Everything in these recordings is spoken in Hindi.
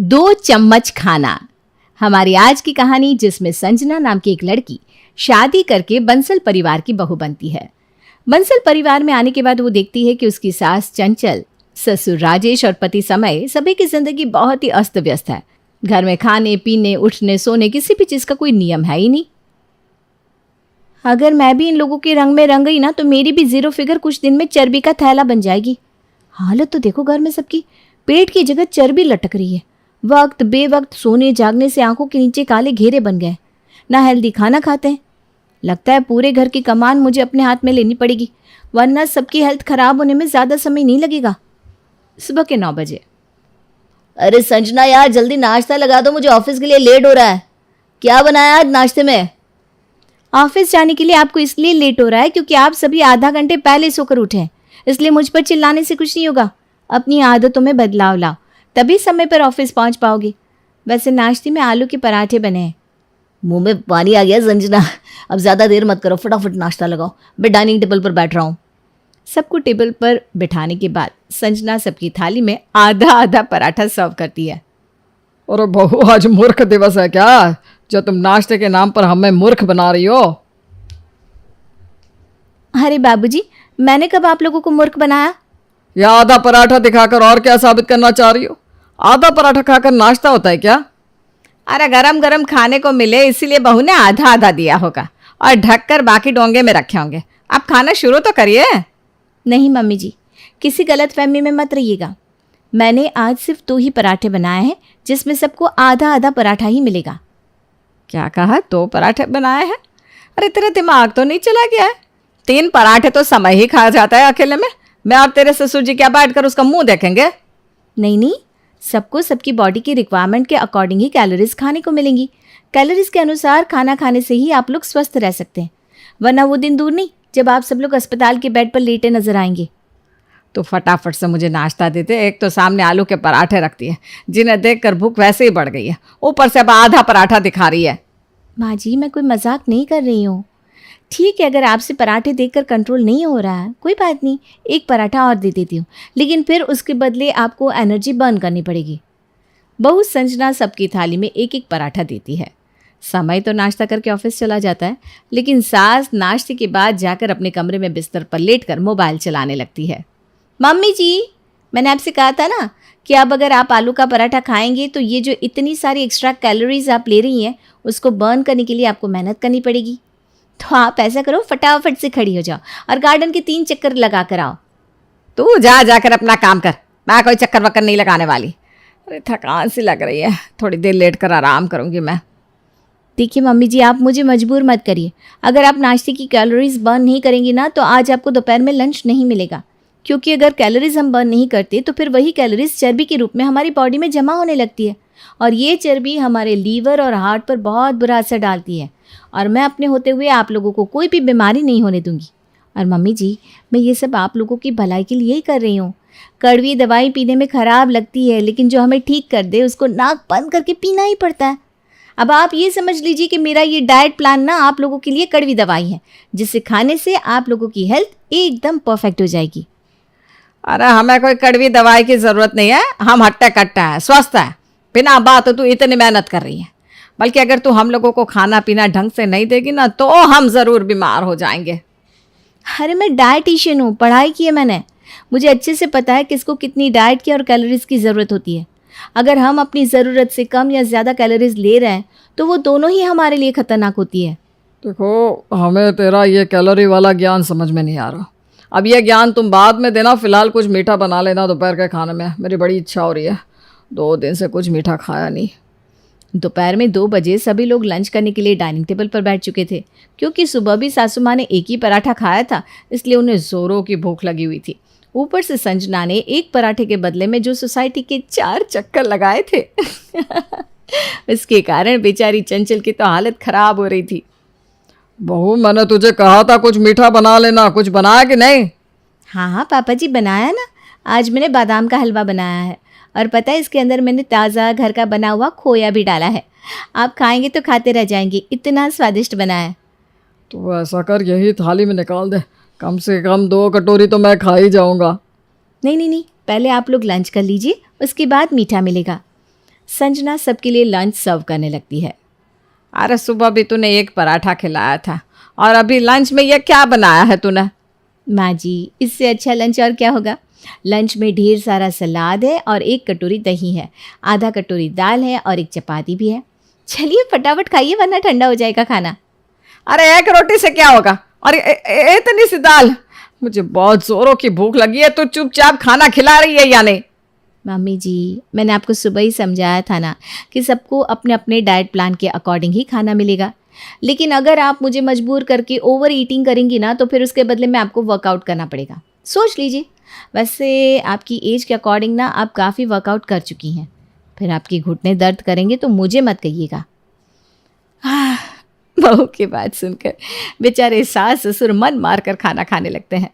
दो चम्मच खाना। हमारी आज की कहानी, जिसमें संजना नाम की एक लड़की शादी करके बंसल परिवार की बहू बनती है। बंसल परिवार में आने के बाद वो देखती है कि उसकी सास चंचल, ससुर राजेश और पति समय सभी की जिंदगी बहुत ही अस्त व्यस्त है। घर में खाने पीने उठने सोने किसी भी चीज का कोई नियम है ही नहीं। अगर मैं भी इन लोगों के रंग में रंग गई ना तो मेरी भी जीरो फिगर कुछ दिन में चर्बी का थैला बन जाएगी। हालत तो देखो घर में सबकी, पेट की जगह चर्बी लटक रही है। वक्त बेवक्त सोने जागने से आंखों के नीचे काले घेरे बन गए। ना हेल्दी खाना खाते हैं। लगता है पूरे घर की कमान मुझे अपने हाथ में लेनी पड़ेगी, वरना सबकी हेल्थ खराब होने में ज़्यादा समय नहीं लगेगा। सुबह के 9 बजे। अरे संजना यार, जल्दी नाश्ता लगा दो, मुझे ऑफिस के लिए लेट हो रहा है। क्या बनाया आज नाश्ते में? ऑफिस जाने के लिए आपको इसलिए लेट हो रहा है क्योंकि आप सभी आधा घंटे पहले सोकर उठे हैं, इसलिए मुझ पर चिल्लाने से कुछ नहीं होगा। अपनी आदतों में बदलाव लाओ, तभी समय पर ऑफिस पहुंच पाओगे। वैसे नाश्ते में आलू के पराठे बने हैं। मुंह में पानी आ गया संजना, अब ज़्यादा देर मत करो, फटाफट नाश्ता लगाओ। मैं डाइनिंग टेबल पर बैठ रहा हूँ। सबको टेबल पर बिठाने के बाद संजना सबकी थाली में आधा आधा पराठा सर्व करती है। अरे बहू, आज मूर्ख दिवस है क्या, जो तुम नाश्ते के नाम पर हमें मूर्ख बना रही हो? अरे बाबूजी, मैंने कब आप लोगों को मूर्ख बनाया? या आधा पराठा दिखाकर और क्या साबित करना चाह रही हो? आधा पराठा खाकर नाश्ता होता है क्या? अरे गरम गरम खाने को मिले इसीलिए बहू ने आधा आधा दिया होगा और ढककर बाकी डोंगे में रखे होंगे। आप खाना शुरू तो करिए। नहीं मम्मी जी, किसी गलत फहमी में मत रहिएगा। मैंने आज सिर्फ 2 ही पराठे बनाए हैं, जिसमें सबको आधा आधा पराठा ही मिलेगा। क्या कहा? 2 पराठे बनाए हैं? अरे तेरा दिमाग तो नहीं चला गया है? 3 पराठे तो समय ही खा जाता है अकेले में। मैं और तेरे ससुर जी क्या बैठकर उसका मुंह देखेंगे? नहीं नहीं, सबको सबकी बॉडी की रिक्वायरमेंट के अकॉर्डिंग ही कैलोरीज खाने को मिलेंगी। कैलोरीज के अनुसार खाना खाने से ही आप लोग स्वस्थ रह सकते हैं, वरना वो दिन दूर नहीं जब आप सब लोग अस्पताल के बेड पर लेटे नजर आएंगे। तो फटाफट से मुझे नाश्ता देते। एक तो सामने आलू के पराठे रखती है, जिन्हें देखकर भूख वैसे ही बढ़ गई है, ऊपर से अब आधा पराठा दिखा रही है। माँ जी, मैं कोई मजाक नहीं कर रही हूँ। ठीक है, अगर आपसे पराठे देखकर कंट्रोल नहीं हो रहा है कोई बात नहीं, 1 पराठा और दे देती हूँ, लेकिन फिर उसके बदले आपको एनर्जी बर्न करनी पड़ेगी। बहू संजना सबकी थाली में 1-1 पराठा देती है। समय तो नाश्ता करके ऑफिस चला जाता है, लेकिन सास नाश्ते के बाद जाकर अपने कमरे में बिस्तर पर लेटकर मोबाइल चलाने लगती है। मम्मी जी, मैंने आपसे कहा था ना कि अब अगर आप आलू का पराठा खाएंगे तो ये जो इतनी सारी एक्स्ट्रा कैलोरीज आप ले रही हैं उसको बर्न करने के लिए आपको मेहनत करनी पड़ेगी। तो आप ऐसा करो, फटाफट से खड़ी हो जाओ और गार्डन के 3 चक्कर लगा कर आओ। तू जाकर अपना काम कर, मैं कोई चक्कर वक्कर नहीं लगाने वाली। अरे थकान सी लग रही है, थोड़ी देर लेट कर आराम करूंगी मैं। देखिए मम्मी जी, आप मुझे मजबूर मत करिए। अगर आप नाश्ते की कैलोरीज बर्न नहीं करेंगी ना तो आज आपको दोपहर में लंच नहीं मिलेगा, क्योंकि अगर कैलोरीज हम बर्न नहीं करते तो फिर वही कैलोरीज चर्बी के रूप में हमारी बॉडी में जमा होने लगती है, और ये चर्बी हमारे लीवर और हार्ट पर बहुत बुरा असर डालती है, और मैं अपने होते हुए आप लोगों को कोई भी बीमारी नहीं होने दूंगी। और मम्मी जी, मैं ये सब आप लोगों की भलाई के लिए ही कर रही हूँ। कड़वी दवाई पीने में ख़राब लगती है, लेकिन जो हमें ठीक कर दे उसको नाक बंद करके पीना ही पड़ता है। अब आप ये समझ लीजिए कि मेरा ये डाइट प्लान ना आप लोगों के लिए कड़वी दवाई है, जिसे खाने से आप लोगों की हेल्थ एकदम परफेक्ट हो जाएगी। अरे हमें कोई कड़वी दवाई की ज़रूरत नहीं है, हम हट्टे कट्टे हैं, स्वस्थ हैं। बिना बात तू इतनी मेहनत कर रही है, बल्कि अगर तू हम लोगों को खाना पीना ढंग से नहीं देगी ना तो हम ज़रूर बीमार हो जाएंगे। अरे मैं डाइटिशियन हूँ, पढ़ाई की है मैंने, मुझे अच्छे से पता है किसको कितनी डाइट की और कैलोरीज की ज़रूरत होती है। अगर हम अपनी ज़रूरत से कम या ज़्यादा कैलोरीज ले रहे हैं तो वो दोनों ही हमारे लिए ख़तरनाक होती है। देखो, हमें तेरा ये कैलोरी वाला ज्ञान समझ में नहीं आ रहा। अब ये ज्ञान तुम बाद में देना, फिलहाल कुछ मीठा बना लेना दोपहर के खाने में, मेरी बड़ी इच्छा हो रही है। 2 दिन से कुछ मीठा खाया नहीं। दोपहर में 2 बजे सभी लोग लंच करने के लिए डाइनिंग टेबल पर बैठ चुके थे, क्योंकि सुबह भी सासू माँ ने 1 ही पराठा खाया था, इसलिए उन्हें ज़ोरों की भूख लगी हुई थी। ऊपर से संजना ने 1 पराठे के बदले में जो सोसाइटी के 4 चक्कर लगाए थे उसके कारण बेचारी चंचल की तो हालत खराब हो रही थी। बहू, मैंने तुझे कहा था कुछ मीठा बना लेना, कुछ बनाया कि नहीं? हाँ पापा जी, बनाया ना। आज मैंने बादाम का हलवा बनाया है, और पता है इसके अंदर मैंने ताज़ा घर का बना हुआ खोया भी डाला है। आप खाएंगे तो खाते रह जाएंगे, इतना स्वादिष्ट बना है। तो ऐसा कर, यही थाली में निकाल दे, कम से कम 2 कटोरी तो मैं खा ही जाऊंगा। नहीं, पहले आप लोग लंच कर लीजिए, उसके बाद मीठा मिलेगा। संजना सबके लिए लंच सर्व करने लगती है। अरे सुबह भी तूने एक पराठा खिलाया था और अभी लंच में ये क्या बनाया है तूने? माँ जी, इससे अच्छा लंच और क्या होगा। लंच में ढेर सारा सलाद है और एक कटोरी दही है, आधा कटोरी दाल है और एक चपाती भी है। चलिए फटाफट खाइए वरना ठंडा हो जाएगा खाना। अरे एक रोटी से क्या होगा और इतनी सी दाल? मुझे बहुत जोरों की भूख लगी है, तू चुपचाप खाना खिला रही है या नहीं? मम्मी जी, मैंने आपको सुबह ही समझाया था ना कि सबको अपने अपने डाइट प्लान के अकॉर्डिंग ही खाना मिलेगा। लेकिन अगर आप मुझे मजबूर करके ओवर ईटिंग करेंगी ना तो फिर उसके बदले में आपको वर्कआउट करना पड़ेगा। सोच लीजिए। वैसे आपकी एज के अकॉर्डिंग ना आप काफ़ी वर्कआउट कर चुकी हैं, फिर आपके घुटने दर्द करेंगे तो मुझे मत कहिएगा। बहू की बात सुनकर बेचारे सास ससुर मन मार कर खाना खाने लगते हैं।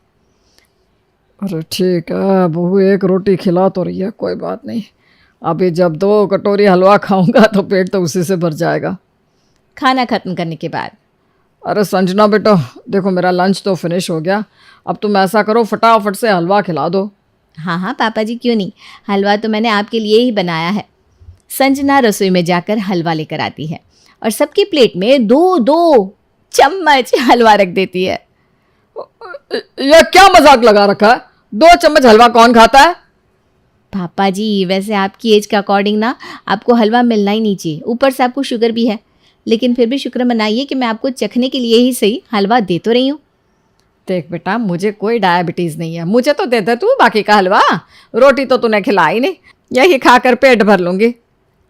अरे ठीक है बहू, एक रोटी खिला तो रही है, कोई बात नहीं। अभी जब 2 कटोरी हलवा खाऊंगा तो पेट तो उसी से भर जाएगा। खाना खत्म करने के बाद अरे संजना बेटा, देखो मेरा लंच तो फिनिश हो गया, अब तुम ऐसा करो फटाफट से हलवा खिला दो। हाँ हाँ पापा जी, क्यों नहीं, हलवा तो मैंने आपके लिए ही बनाया है। संजना रसोई में जाकर हलवा लेकर आती है और सबकी प्लेट में 2-2 चम्मच हलवा रख देती है। यह क्या मजाक लगा रखा है? 2 चम्मच हलवा कौन खाता है? पापा जी, वैसे आपकी एज के अकॉर्डिंग ना आपको हलवा मिलना ही नहीं चाहिए, ऊपर से आपको शुगर भी है, लेकिन फिर भी शुक्र मनाइए कि मैं आपको चखने के लिए ही सही हलवा दे तो रही हूँ। देख बेटा, मुझे कोई डायबिटीज़ नहीं है, मुझे तो दे दे तू बाकी का हलवा। रोटी तो तूने खिलाई नहीं, यही खाकर पेट भर लूँगी।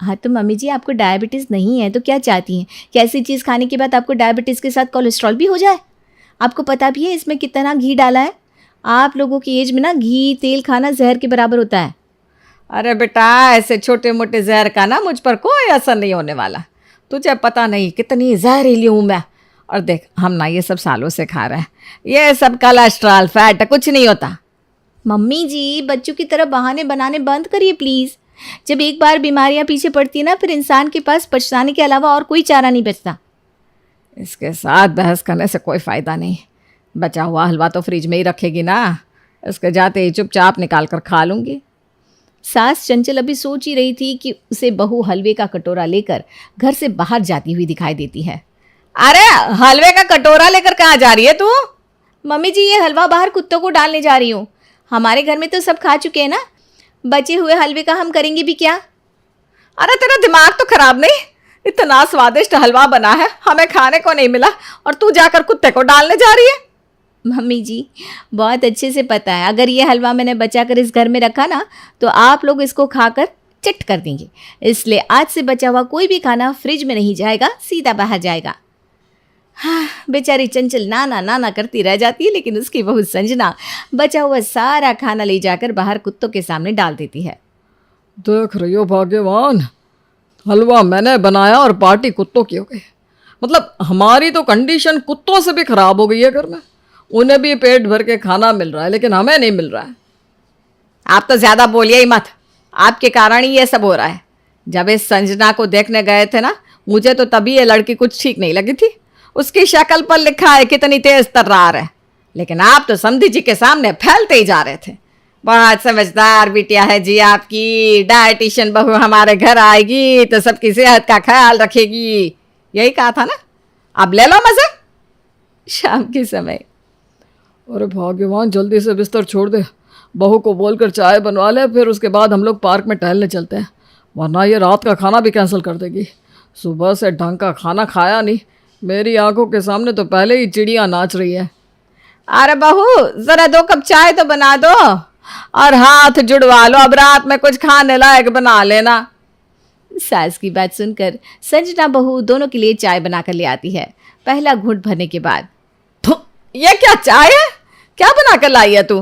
हाँ तो मम्मी जी, आपको डायबिटीज़ नहीं है तो क्या चाहती हैं कि ऐसी चीज़ खाने के बाद आपको डायबिटीज़ के साथ कोलेस्ट्रॉल भी हो जाए? आपको पता भी है इसमें कितना घी डाला है? आप लोगों की एज में ना घी तेल खाना जहर के बराबर होता है। अरे बेटा, ऐसे छोटे मोटे जहर का ना मुझ पर कोई असर नहीं होने वाला। तुझे पता नहीं कितनी जहरीली हूँ मैं। और देख, हम ना ये सब सालों से खा रहे हैं, ये सब कोलेस्ट्रॉल फैट कुछ नहीं होता। मम्मी जी, बच्चों की तरह बहाने बनाने बंद करिए प्लीज़। जब एक बार बीमारियां पीछे पड़ती है ना, फिर इंसान के पास पछताने के अलावा और कोई चारा नहीं बचता। इसके साथ बहस करने से कोई फ़ायदा नहीं। बचा हुआ हलवा तो फ्रिज में ही रखेगी ना, उसके जाते ही चुपचाप निकाल कर खा लूँगी। सास चंचल अभी सोच ही रही थी कि उसे बहू हलवे का कटोरा लेकर घर से बाहर जाती हुई दिखाई देती है। अरे हलवे का कटोरा लेकर कहाँ जा रही है तू? मम्मी जी, ये हलवा बाहर कुत्तों को डालने जा रही हूँ। हमारे घर में तो सब खा चुके हैं ना, बचे हुए हलवे का हम करेंगे भी क्या? अरे तेरा दिमाग तो खराब नहीं? इतना स्वादिष्ट हलवा बना है, हमें खाने को नहीं मिला और तू जाकर कुत्ते को डालने जा रही है। मम्मी जी, बहुत अच्छे से पता है, अगर ये हलवा मैंने बचाकर इस घर में रखा ना तो आप लोग इसको खाकर चिट कर देंगे, इसलिए आज से बचा हुआ कोई भी खाना फ्रिज में नहीं जाएगा, सीधा बाहर जाएगा। हाँ, बेचारी चंचल नाना नाना करती रह जाती है, लेकिन उसकी बहू संजना बचा हुआ सारा खाना ले जाकर बाहर कुत्तों के सामने डाल देती है। देख रही हो भाग्यवान, हलवा मैंने बनाया और पार्टी कुत्तों की हो गई। मतलब हमारी तो कंडीशन कुत्तों से भी खराब हो गई है घर में। उन्हें भी पेट भर के खाना मिल रहा है लेकिन हमें नहीं मिल रहा है। आप तो ज़्यादा बोलिए ही मत, आपके कारण ही ये सब हो रहा है। जब इस संजना को देखने गए थे ना, मुझे तो तभी ये लड़की कुछ ठीक नहीं लगी थी। उसकी शक्ल पर लिखा है कितनी तेज तर्रार है, लेकिन आप तो समधी जी के सामने फैलते ही जा रहे थे। बहुत समझदार बिटिया है जी आपकी, डाइटिशियन बहू हमारे घर आएगी तो सबकी सेहत का ख्याल रखेगी, यही कहा था ना। अब ले लो मज़े। शाम के समय अरे भाग्यवान, जल्दी से बिस्तर छोड़ दे, बहू को बोलकर चाय बनवा ले, फिर उसके बाद हम लोग पार्क में टहलने चलते हैं, वरना ये रात का खाना भी कैंसिल कर देगी। सुबह से ढंग का खाना खाया नहीं, मेरी आंखों के सामने तो पहले ही चिड़िया नाच रही है। अरे बहू, ज़रा 2 कप चाय तो बना दो और हाथ जुड़वा लो, अब रात में कुछ खाने लायक बना लेना। सास की बात सुनकर संजना बहू दोनों के लिए चाय बनाकर ले आती है। पहला घूंट भरने के बाद, ये क्या चाय है? क्या बना कर लाई है तू?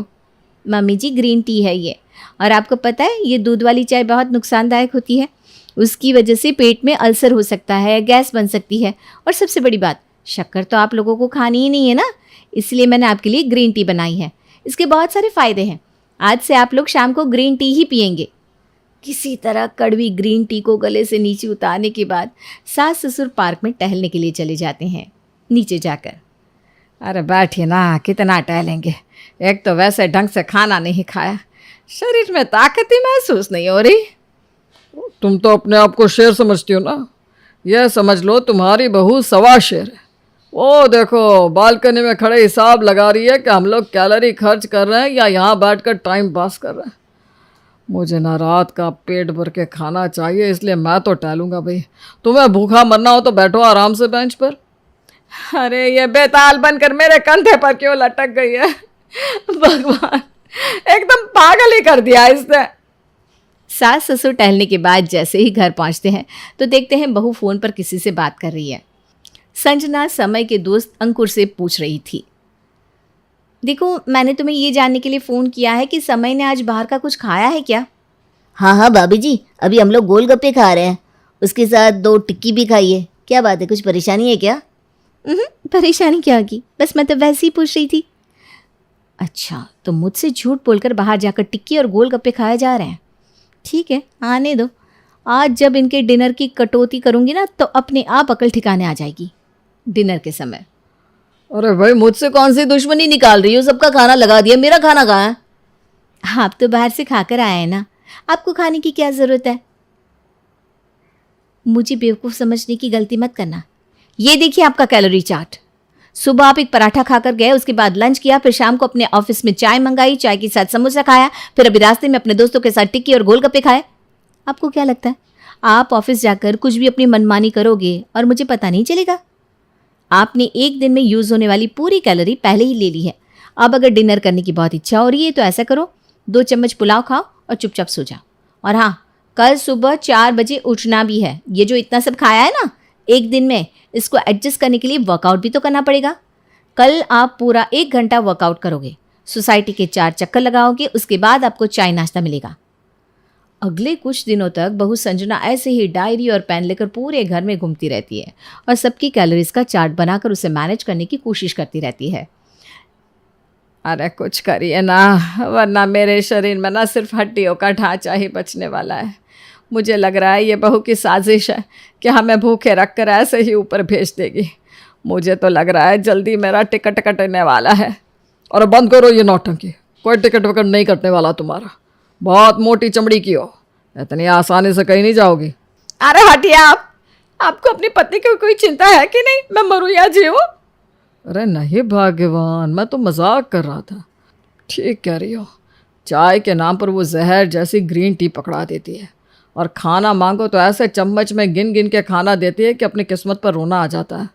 मम्मी जी, ग्रीन टी है ये, और आपको पता है ये दूध वाली चाय बहुत नुकसानदायक होती है। उसकी वजह से पेट में अल्सर हो सकता है, गैस बन सकती है, और सबसे बड़ी बात, शक्कर तो आप लोगों को खानी ही नहीं है ना, इसलिए मैंने आपके लिए ग्रीन टी बनाई है। इसके बहुत सारे फ़ायदे हैं। आज से आप लोग शाम को ग्रीन टी ही पियेंगे। किसी तरह कड़वी ग्रीन टी को गले से नीचे उतारने के बाद सास ससुर पार्क में टहलने के लिए चले जाते हैं। नीचे जाकर, अरे बैठिए ना, कितना टहलेंगे, एक तो वैसे ढंग से खाना नहीं खाया, शरीर में ताकत ही महसूस नहीं हो रही। तुम तो अपने आप को शेर समझती हो ना। यह समझ लो तुम्हारी बहू सवा शेर है। वो देखो बालकनी में खड़े हिसाब लगा रही है कि हम लोग कैलोरी खर्च कर रहे हैं या यहाँ बैठकर टाइम पास कर रहे हैं। मुझे ना रात का पेट भर के खाना चाहिए, इसलिए मैं तो टहलूंगा भाई। तुम्हें भूखा मरना हो तो बैठो आराम से बेंच पर। अरे ये बेताल बनकर मेरे कंधे पर क्यों लटक गई है? भगवान, एकदम पागल ही कर दिया इसने। सास ससुर टहलने के बाद जैसे ही घर पहुंचते हैं तो देखते हैं बहू फोन पर किसी से बात कर रही है। संजना समय के दोस्त अंकुर से पूछ रही थी, देखो मैंने तुम्हें ये जानने के लिए फ़ोन किया है कि समय ने आज बाहर का कुछ खाया है क्या? हाँ हाँ भाभी जी, अभी हम लोग गोलगप्पे खा रहे हैं, उसके साथ 2 टिक्की भी खाई है। क्या बात है, कुछ परेशानी है क्या? परेशानी क्या होगी, बस मैं तो वैसे ही पूछ रही थी। अच्छा, तो मुझसे झूठ बोलकर बाहर जाकर टिक्की और गोलगप्पे खाए जा रहे हैं। ठीक है, आने दो। आज जब इनके डिनर की कटौती करूंगी ना तो अपने आप अकल ठिकाने आ जाएगी। डिनर के समय अरे भाई, मुझसे कौन सी दुश्मनी निकाल रही हो? सबका खाना लगा दिया, मेरा खाना कहाँ है? आप तो बाहर से खाकर आए हैं ना, आपको खाने की क्या ज़रूरत है? मुझे बेवकूफ़ समझने की गलती मत करना। ये देखिए आपका कैलोरी चार्ट। सुबह आप एक पराठा खाकर गए, उसके बाद लंच किया, फिर शाम को अपने ऑफिस में चाय मंगाई, चाय के साथ समोसा खाया, फिर अभी रास्ते में अपने दोस्तों के साथ टिक्की और गोलगप्पे खाए। आपको क्या लगता है आप ऑफिस जाकर कुछ भी अपनी मनमानी करोगे और मुझे पता नहीं चलेगा? आपने एक दिन में यूज़ होने वाली पूरी कैलोरी पहले ही ले ली है। अब अगर डिनर करने की बहुत इच्छा हो रही है तो ऐसा करो, 2 चम्मच पुलाव खाओ और चुपचाप सो जाओ। और हाँ, कल सुबह 4 बजे उठना भी है। ये जो इतना सब खाया है ना एक दिन में, इसको एडजस्ट करने के लिए वर्कआउट भी तो करना पड़ेगा। कल आप पूरा 1 घंटा वर्कआउट करोगे, सोसाइटी के 4 चक्कर लगाओगे, उसके बाद आपको चाय नाश्ता मिलेगा। अगले कुछ दिनों तक बहू संजना ऐसे ही डायरी और पेन लेकर पूरे घर में घूमती रहती है और सबकी कैलोरीज का चार्ट बनाकर उसे मैनेज करने की कोशिश करती रहती है। अरे कुछ करिए ना, वरना मेरे शरीर में ना सिर्फ हड्डियों का ढांचा ही बचने वाला है। मुझे लग रहा है ये बहू की साजिश है कि हमें भूखे रख कर ऐसे ही ऊपर भेज देगी। मुझे तो लग रहा है जल्दी मेरा टिकट कटने वाला है। और बंद करो ये नौटंकी, कोई टिकट विकट नहीं कटने वाला तुम्हारा। बहुत मोटी चमड़ी की हो, इतनी आसानी से कहीं नहीं जाओगी। अरे हटिए आप। आपको अपनी पत्नी की कोई चिंता है कि नहीं, मैं मरूं या जीऊं? अरे नहीं भाग्यवान, मैं तो मजाक कर रहा था। ठीक कह रही हो, चाय के नाम पर वो जहर जैसी ग्रीन टी पकड़ा देती है और खाना मांगो तो ऐसे चम्मच में गिन गिन के खाना देती है कि अपनी किस्मत पर रोना आ जाता है।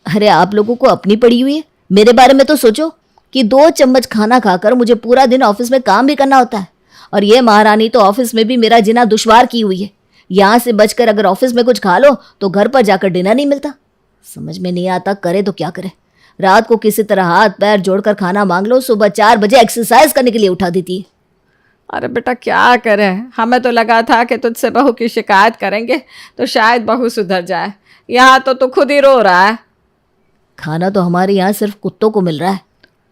अरे आप लोगों को अपनी पड़ी हुई है, मेरे बारे में तो सोचो कि 2 चम्मच खाना खाकर मुझे पूरा दिन ऑफिस में काम भी करना होता है। और ये महारानी तो ऑफिस में भी मेरा जीना दुश्वार की हुई है। यहाँ से बचकर अगर ऑफिस में कुछ खा लो तो घर पर जाकर डिनर नहीं मिलता। समझ में नहीं आता करे तो क्या करे। रात को किसी तरह हाथ पैर जोड़कर खाना मांग लो, सुबह 4 बजे एक्सरसाइज करने के लिए उठा देती है। अरे बेटा क्या करें, हमें तो लगा था कि तुझसे बहू की शिकायत करेंगे तो शायद बहू सुधर जाए। यहाँ तो तू खुद ही रो रहा है। खाना तो हमारे यहाँ सिर्फ कुत्तों को मिल रहा है।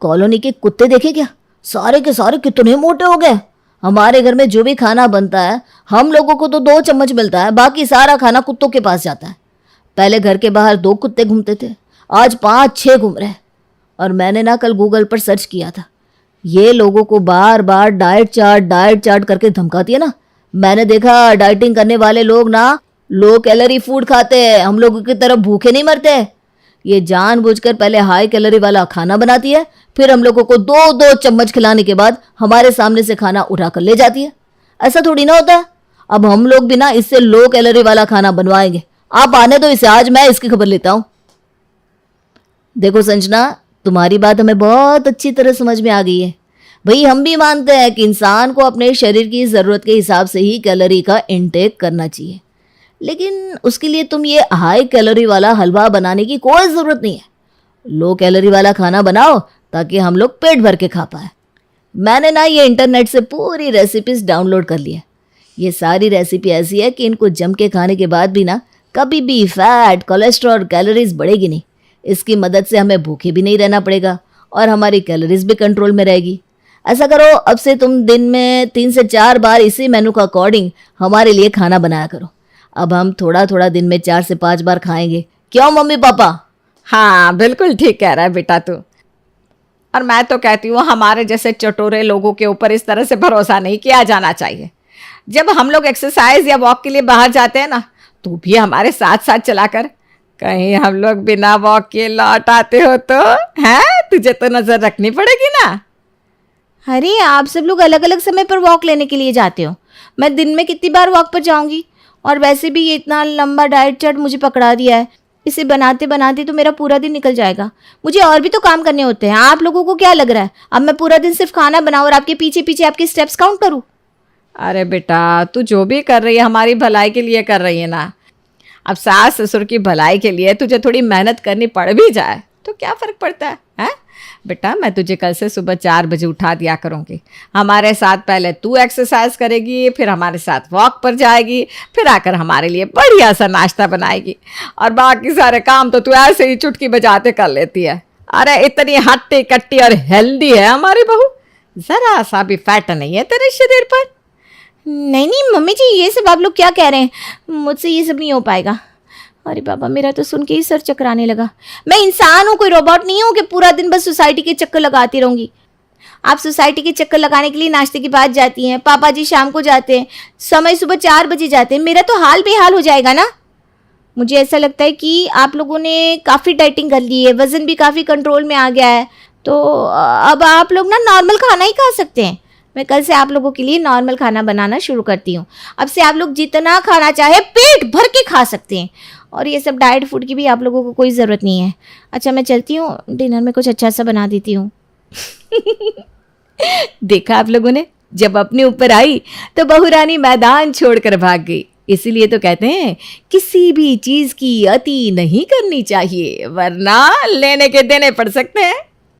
कॉलोनी के कुत्ते देखे क्या, सारे के सारे कितने मोटे हो गए। हमारे घर में जो भी खाना बनता है हम लोगों को तो 2 चम्मच मिलता है, बाकी सारा खाना कुत्तों के पास जाता है। पहले घर के बाहर 2 कुत्ते घूमते थे, आज 5-6 घूम रहे हैं। और मैंने ना कल गूगल पर सर्च किया था, ये लोगों को बार बार डाइट चार्ट करके धमकाती है ना। मैंने देखा डाइटिंग करने वाले लोग ना लो कैलोरी फूड खाते हैं, हम लोगों की तरफ भूखे नहीं मरते। ये जानबूझकर पहले हाई कैलोरी वाला खाना बनाती है, फिर हम लोगों को 2-2 चम्मच खिलाने के बाद हमारे सामने से खाना उठा कर ले जाती है। ऐसा थोड़ी ना होता है। अब हम लोग भी ना इससे लो कैलोरी वाला खाना बनवाएंगे। आप आने दो इसे, आज मैं इसकी खबर लेता हूँ। देखो संजना, तुम्हारी बात हमें बहुत अच्छी तरह समझ में आ गई है। भाई हम भी मानते हैं कि इंसान को अपने शरीर की ज़रूरत के हिसाब से ही कैलोरी का इंटेक करना चाहिए, लेकिन उसके लिए तुम ये हाई कैलोरी वाला हलवा बनाने की कोई ज़रूरत नहीं है। लो कैलोरी वाला खाना बनाओ ताकि हम लोग पेट भर के खा पाए। मैंने ना ये इंटरनेट से पूरी रेसिपीज डाउनलोड कर ली है। ये सारी रेसिपी ऐसी है कि इनको जम के खाने के बाद भी ना कभी भी फैट, कोलेस्ट्रॉल और कैलोरीज बढ़ेगी नहीं। इसकी मदद से हमें भूखे भी नहीं रहना पड़ेगा और हमारी कैलोरीज भी कंट्रोल में रहेगी। ऐसा करो, अब से तुम दिन में 3 से 4 बार इसी मेनू का अकॉर्डिंग हमारे लिए खाना बनाया करो। अब हम थोड़ा थोड़ा दिन में 4 से 5 बार खाएंगे। क्यों मम्मी पापा? हाँ बिल्कुल ठीक कह रहा है बेटा तू। और मैं तो कहती हूँ हमारे जैसे चटोरे लोगों के ऊपर इस तरह से भरोसा नहीं किया जाना चाहिए। जब हम लोग एक्सरसाइज या वॉक के लिए बाहर जाते हैं ना, तू भी हमारे साथ साथ चला कर। कहीं हम लोग बिना वॉक के लौट आते हो तो है, तुझे तो नजर रखनी पड़ेगी ना। अरे आप सब लोग अलग अलग समय पर वॉक लेने के लिए जाते हो, मैं दिन में कितनी बार वॉक पर जाऊंगी। और वैसे भी ये इतना लंबा डाइट चार्ट मुझे पकड़ा दिया है, इसे बनाते बनाते तो मेरा पूरा दिन निकल जाएगा। मुझे और भी तो काम करने होते हैं। आप लोगों को क्या लग रहा है अब मैं पूरा दिन सिर्फ खाना बनाऊं और आपके पीछे पीछे आपके स्टेप्स काउंट करूं? अरे बेटा, तू जो भी कर रही है हमारी भलाई के लिए कर रही है ना। अब सास ससुर की भलाई के लिए तुझे थोड़ी मेहनत करनी पड़ भी जाए तो क्या फर्क पड़ता है, हैं? बेटा, मैं तुझे कल से सुबह 4 बजे उठा दिया करूँगी। हमारे साथ पहले तू एक्सरसाइज करेगी, फिर हमारे साथ वॉक पर जाएगी, फिर आकर हमारे लिए बढ़िया सा नाश्ता बनाएगी, और बाकी सारे काम तो तू ऐसे ही चुटकी बजाते कर लेती है। अरे इतनी हट्टी कट्टी और हेल्दी है हमारी बहू, जरा सा भी फैट नहीं है तेरे शरीर पर। नहीं नहीं मम्मी जी, ये सब आप लोग क्या कह रहे हैं, मुझसे ये सब नहीं हो पाएगा। अरे बाबा, मेरा तो सुन के ही सर चकराने लगा। मैं इंसान हूँ, कोई रोबोट नहीं हूँ कि पूरा दिन बस सोसाइटी के चक्कर लगाती रहूँगी। आप सोसाइटी के चक्कर लगाने के लिए नाश्ते के बाद जाती हैं, पापा जी शाम को जाते हैं, समय सुबह 4 बजे जाते हैं। मेरा तो हाल बेहाल हो जाएगा ना। मुझे ऐसा लगता है कि आप लोगों ने काफ़ी डाइटिंग कर ली है, वज़न भी काफ़ी कंट्रोल में आ गया है, तो अब आप लोग ना नॉर्मल खाना ही खा सकते हैं। मैं कल से आप लोगों के लिए नॉर्मल खाना बनाना शुरू करती हूँ। अब से आप लोग जितना खाना चाहे पेट भर के खा सकते हैं, और ये सब डाइट फूड की भी आप लोगों को कोई ज़रूरत नहीं है। अच्छा, मैं चलती हूँ, डिनर में कुछ अच्छा सा बना देती हूँ। देखा आप लोगों ने, जब अपने ऊपर आई तो बहू रानी मैदान छोड़कर भाग गई। इसीलिए तो कहते हैं किसी भी चीज़ की अति नहीं करनी चाहिए, वरना लेने के देने पड़ सकते हैं।